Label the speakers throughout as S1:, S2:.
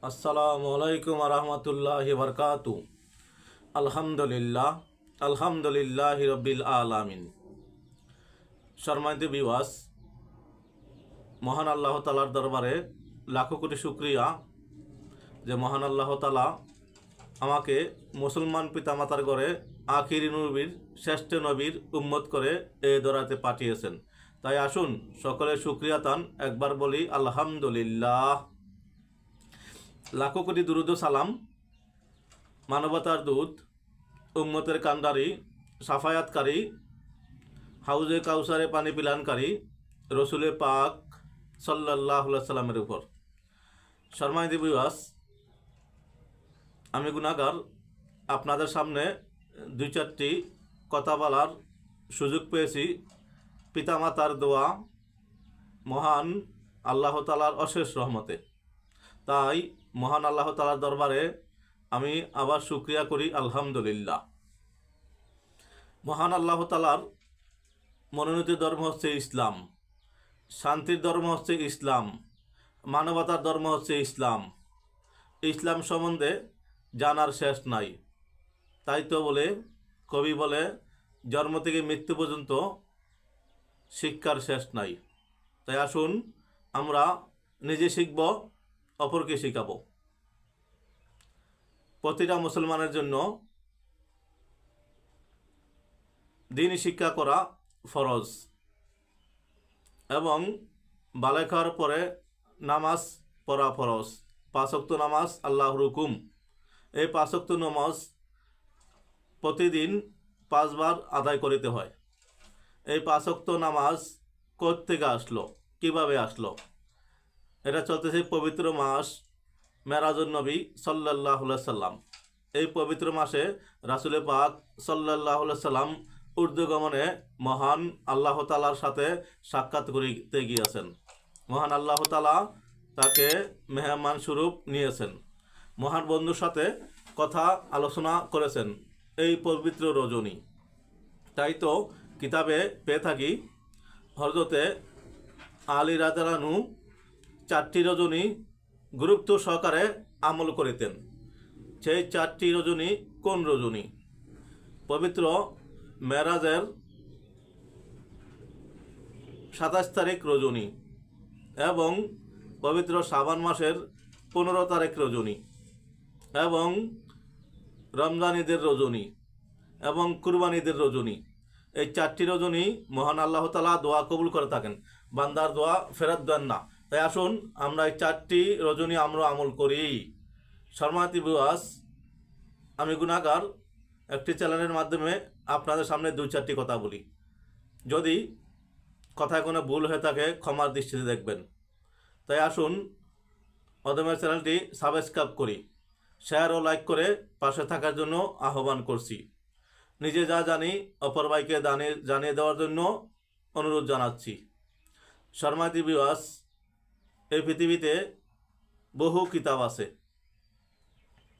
S1: আসসালামু আলাইকুম রহমতুল্লাহি বরকাতু। আলহামদুলিল্লাহ আলহামদুলিল্লাহি রব্বিল আলামিন। সম্মানিত বিওয়াস, মহান আল্লাহ তালার দরবারে লাখো কোটি শুক্রিয়া যে মহান আল্লাহ তালা আমাকে মুসলমান পিতামাতার ঘরে আখিরি নবীর শ্রেষ্ঠ নবীর উম্মত করে এ দরাতে পাঠিয়েছেন। তাই আসুন সকলে শুক্রিয়া তান একবার বলি আলহামদুলিল্লাহ। লাখো কোটি দুরুদ ও সালাম মানবতার দূত, উম্মতের কান্ডারি, সাফায়াতকারী, হাউজে কাউসারে পানি পিলানকারী রসুলে পাক সাল্লাল্লাহু আলাইহি সাল্লামের উপর। সম্মানিত বিওয়াস, আমি গুনাহগার, আপনাদের সামনে দুই চারটি কথা বলার সুযোগ পেয়েছি পিতামাতার দোয়া, মহান আল্লাহ তাআলার অশেষ রহমতে। তাই মহান আল্লাহ তাআলার দরবারে আমি আবার শুকরিয়া করি আলহামদুলিল্লাহ। মহান আল্লাহ তাআলার মনোনীত ধর্ম হচ্ছে ইসলাম, শান্তির ধর্ম হচ্ছে ইসলাম, মানবতার ধর্ম হচ্ছে ইসলাম। ইসলাম সম্বন্ধে জানার শেষ নাই। তাই তো বলে কবি বলে, জন্ম থেকে মৃত্যু পর্যন্ত শিক্ষার শেষ নাই। তাই আসুন আমরা নিজে শিখব, অপরকে শিখাবো। প্রতিটা মুসলমানের জন্য দিন শিক্ষা করা ফরজ এবং বালেগ হওয়ার পরে নামাজ পড়া ফরজ। 5 ওয়াক্ত নামাজ আল্লাহর হুকুম। এই 5 ওয়াক্ত নামাজ প্রতিদিন 5 বার আদায় করিতে হয়। এই 5 ওয়াক্ত নামাজ কোত্থেকে আসলো, কিভাবে আসলো? এটা চলতেছে পবিত্র মাস মেরাজুন নবী সাল্লাল্লাহু আলাইহি সাল্লাম। এই পবিত্র মাসে রাসূলে পাক সাল্লাল্লাহু আলাইহি সাল্লাম ঊর্ধ্বগমনে মহান আল্লাহ তাআলার সাথে সাক্ষাৎ করিতে গিয়েছেন। মহান আল্লাহ তাআলা তাকে মেহমান স্বরূপ নিয়েছেন, মহান বন্ধুর সাথে কথা আলোচনা করেছেন এই পবিত্র রজনী। তাই তো কিতাবে পেয়ে থাকি হযরতে আলী রাদিয়াল্লাহু আনহু 4টি রজনী গুরুত্ব সহকারে আমল করিতেন। সেই 4টি রজনী কোন রজনী? পবিত্র মেরাজের 27 তারিখ রজনী এবং পবিত্র শাবান মাসের 15 তারিখ রজনী এবং রমজান ঈদের রজনী এবং কুরবানি ঈদের রজনী। এই 4টি রজনী মহান আল্লাহ তাআলা দোয়া কবুল করে থাকেন, বান্দার দোয়া ফেরত দেন না। তাই আসুন আমরা এই 4টি রজনী আমরা আমল করি। সম্মানিত বিওয়াস, আমি গুনাহগার, একটি চ্যানেলের মাধ্যমে আপনাদের সামনে 2-4টি কথা বলি। যদি কথায় কোনো ভুল হয়ে থাকে ক্ষমার দৃষ্টিতে দেখবেন। তাই আসুন অদমের চ্যানেলটি সাবস্ক্রাইব করি, শেয়ার ও লাইক করে পাশে থাকার জন্য আহ্বান করছি। নিজে যা জানি অপর ভাইকে জানিয়ে দেওয়ার জন্য অনুরোধ জানাচ্ছি। সম্মানিত বিওয়াস, এই পৃথিবীতে বহু কিতাব আছে,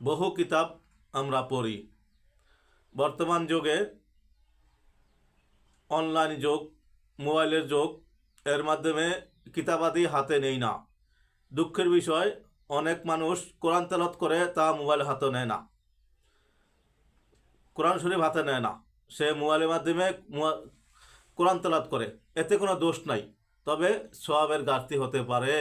S1: বহু কিতাব আমরা পড়ি। বর্তমান যুগে অনলাইন যুগ, মোবাইলের যুগ, এর মাধ্যমে কিতাবাদি হাতে নেই না। দুঃখের বিষয়, অনেক মানুষ কোরআন তেলাওয়াত করে তা মোবাইল হাতে নেয় না, কোরআন শরীফ হাতে নেয় না, সে মোবাইলের মাধ্যমে কোরআন তেলাওয়াত করে। এতে কোনো দোষ নাই, তবে সওয়াবের ঘাটতি হতে পারে।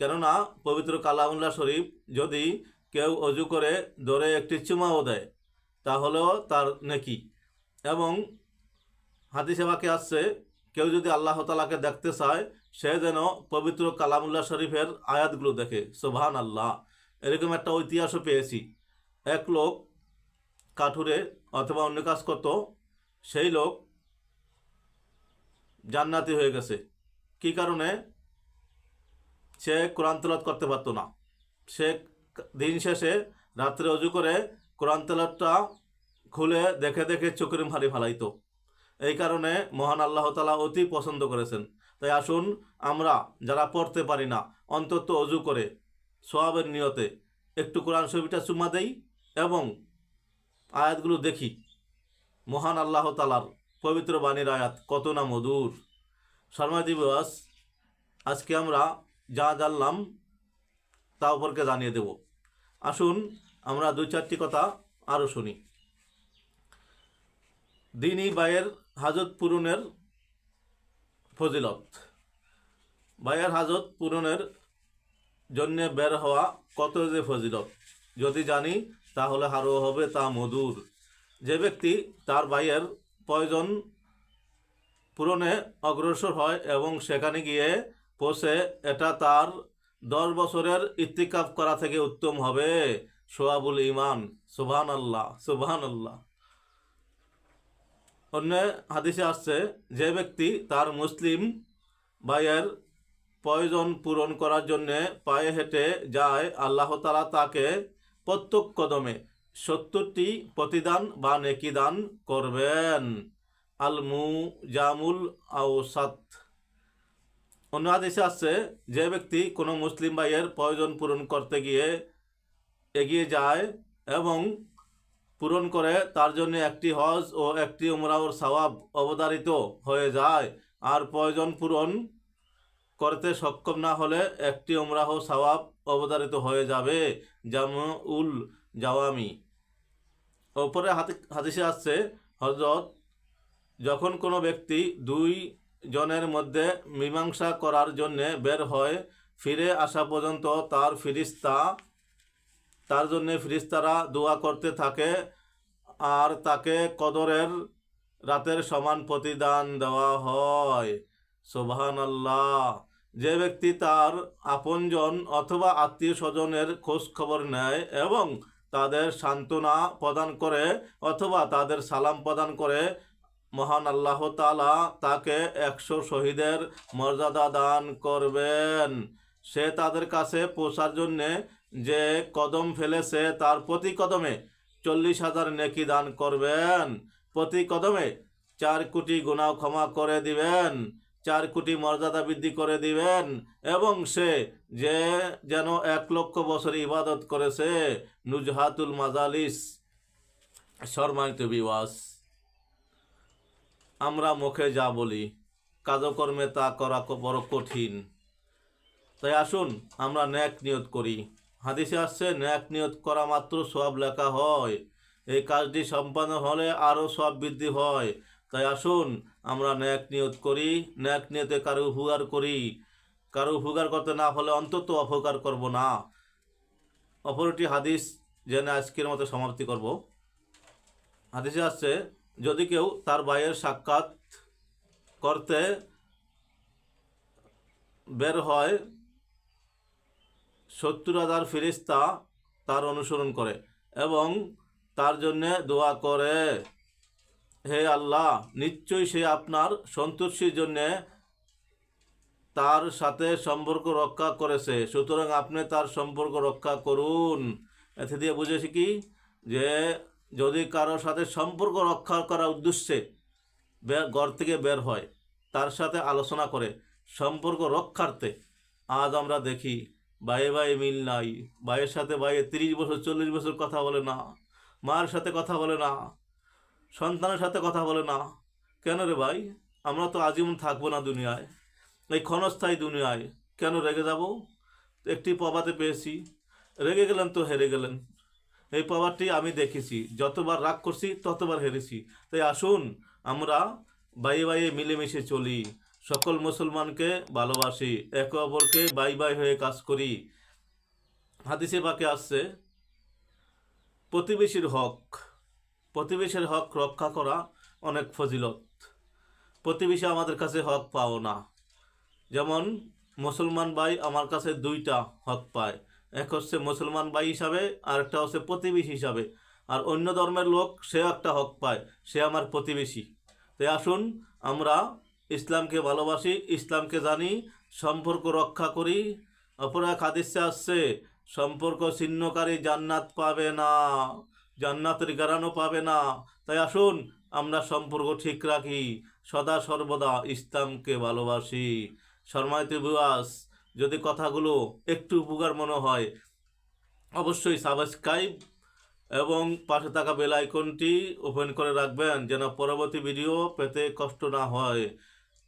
S1: কেননা পবিত্র কালামুল্লাহ শরীফ যদি কেউ অজু করে ধরে একটি চুমাও দেয় তাহলেও তার নেকি। এবং হাদিসে পাকে আসছে, কেউ যদি আল্লাহ তাআলাকে দেখতে চায় সে যেন পবিত্র কালামুল্লাহ শরীফের আয়াতগুলো দেখে। সুবহানাল্লাহ। এরকম একটা ইতিহাসও পেয়েছি। এক লোক কাঠুরে অথবা অন্য কাজ করত, সেই লোক জান্নাতি হয়ে গেছে। কি কারণে? সে কোরআন তেলাওয়াত করতে পারতো না। সে দিন শেষে রাত্রে অজু করে কোরআন তেলাওয়াতটা খুলে দেখে দেখে চোখের ভারি ফালাইতো। এই কারণে মহান আল্লাহ তাআলা অতি পছন্দ করেছেন। তাই আসুন আমরা যারা পড়তে পারি না অন্তত অজু করে সওয়াবের নিয়তে একটু কোরআন শরীফটা চুমা দেই এবং আয়াতগুলো দেখি। মহান আল্লাহ তাআলার পবিত্র বাণীর আয়াত কত না মধুর। সম্মানিত বিওয়াস, আজকে আমরা যা জানলাম তা অপরকে জানিয়ে দেব। আসুন আমরা 2-4টি কথা আরও শুনি। দিনী ভাইয়ের হাজত পূরণের ফজিলত। ভাইয়ের হাজত পূরণের জন্য বের হওয়া কত যে ফজিলত, যদি জানি তাহলে আরও হবে তা মধুর। যে ব্যক্তি তার ভাইয়ের প্রয়োজন পূরণে অগ্রসর হয় এবং সেখানে গিয়ে পৌঁছে, এটা তার 10 বছরের ইত্তিকাফ করা থেকে উত্তম হবে। সোয়াবুল ইমান। সুবহানাল্লাহ, সুবহানাল্লাহ। অন্য হাদিসে আসছে, যে ব্যক্তি তার মুসলিম ভাইয়ের প্রয়োজন পূরণ করার জন্যে পায়ে হেঁটে যায়, আল্লাহ তাআলা তাকে প্রত্যেক কদমে 70টি প্রতিদান বা নেকি দান করবেন। আল মুজামুল আওসাত। অন্য হাদিসে আসছে, যে ব্যক্তি কোনো মুসলিম ভাইয়ের প্রয়োজন পূরণ করতে গিয়ে এগিয়ে যায় এবং পূরণ করে, তার জন্য একটি হজ ও একটি উমরাহর সওয়াব অবধারিত হয়ে যায়। আর প্রয়োজন পূরণ করতে সক্ষম না হলে একটি উমরাহ সওয়াব অবধারিত হয়ে যাবে। জামউল জাওয়ামি। ওপরে হাদিসে আসছে, হযরত যখন কোনো ব্যক্তি 2 জনের মধ্যে মীমাংসা করার জন্যে বের হয়, ফিরে আসা পর্যন্ত তার জন্যে ফিরিস্তারা দোয়া করতে থাকে আর তাকে কদরের রাতের সমান প্রতিদান দেওয়া হয়। সুবহানাল্লাহ। যে ব্যক্তি তার আপনজন অথবা আত্মীয় স্বজনের খোঁজ খবর নেয় এবং তাদের সান্ত্বনা প্রদান করে অথবা তাদের সালাম প্রদান করে, মহান আল্লাহ তাআলা তাকে 100 শহীদের মর্যাদা দান করবেন। সে তাদের কাছে পৌঁছার জন্যে যে কদম ফেলেছে তার প্রতি কদমে 40,000 নেকি দান করবেন। প্রতি কদমে 4 কোটি গুনাহ ক্ষমা করে দিবেন, 4 কোটি মর্যাদা বৃদ্ধি করে দিবেন এবং সে যেন 1 লক্ষ বছর ইবাদত করেছে। নুজহাতুল মাজালিস। সম্মানিত ভিউয়ার্স, আমরা মুখে যা বলি, কাজকর্মে তা করা বড় কঠিন। তাই আসুন আমরা নেক নিয়ত করি। হাদিসে আসছে, নেক নিয়ত করা মাত্র সওয়াব লেখা হয়। এই কাজটি সম্পন্ন হলে আরও সওয়াব বৃদ্ধি হয়। তাই আসুন আমরা নেক নিয়ত করি, নেক নিয়তে কারো উপকার করি। কারো উপকার করতে না হলে অন্তত অপকার করব না। অপরটি হাদিস জেনে আজকের মতো সমাপ্তি করব। হাদিসে আসছে, যদি কেউ তার ভাইয়ের সাক্ষাৎ করতে বের হয়, 70,000 ফেরেশতা তার অনুসরণ করে এবং তার জন্য দোয়া করে, হে আল্লাহ, নিশ্চয়ই সে আপনার সন্তুষ্টির জন্য তার সাথে সম্পর্ক রক্ষা করেছে, সুতরাং আপনি তার সম্পর্ক রক্ষা করুন। এতে দিয়ে বুঝেছি কি, যে যদি কারোর সাথে সম্পর্ক রক্ষা করার উদ্দেশ্যে ঘর থেকে বের হয়, তার সাথে আলোচনা করে সম্পর্ক রক্ষার্থে, আজ আমরা দেখি ভাইয়ে মিল নাই। ভাইয়ের সাথে ভাইয়ে 30 বছর 40 বছর কথা বলে না, মার সাথে কথা বলে না, সন্তানের সাথে কথা বলে না। কেন রে ভাই? আমরা তো আজীবন থাকবো না দুনিয়ায়, এই ক্ষণস্থায়ী দুনিয়ায়। কেন রেগে যাব? একটি প্রবাদে পেয়েছি, রেগে গেলেন তো হেরে গেলেন। এই প্রবাদটি আমি দেখেছি, যতবার রাগ করছি ততবার হেরেছি। তাই আসুন আমরা ভাইয়ে মিলেমিশে চলি, সকল মুসলমানকে ভালোবাসি, একে অপরকে ভাই হয়ে কাজ করি। হাদিসে পাকে আসছে, প্রতিবেশীর হক রক্ষা করা অনেক ফজিলত। প্রতিবেশী আমাদের কাছে হক পাও না। যেমন মুসলমান ভাই আমার কাছে 2টা হক পায়, এক হচ্ছে মুসলমান ভাই হিসাবে, আর একটা হচ্ছে প্রতিবেশী হিসাবে। আর অন্য ধর্মের লোক সে একটা হক পায়, সে আমার প্রতিবেশী। তাই আসুন আমরা ইসলামকে ভালোবাসি, ইসলামকে জানি, সম্পর্ক রক্ষা করি। অপর এক হাদিসে আসছে, সম্পর্ক ছিন্নকারী জান্নাত পাবে না, জান্নাতের গারানো পাবে না। তাই আসুন আমরা সম্পর্ক ঠিক রাখি, সদা সর্বদা ইসলামকে ভালোবাসি। সম্মানিত ভিউয়ার্স, যদি কথাগুলো একটু উপকার মনে হয়, অবশ্যই সাবস্ক্রাইব এবং পাশে থাকা বেল আইকনটি ওপেন করে রাখবেন, যেন পরবর্তী ভিডিও পেতে কষ্ট না হয়।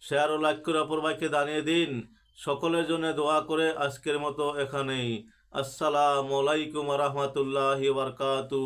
S1: শেয়ার ও লাইক করে অপর ভাইকে জানিয়ে দিন। সকলের জন্য দোয়া করে আজকের মতো এখানেই। আসসালামু আলাইকুম রহমতুল্লাহি বারকাতু।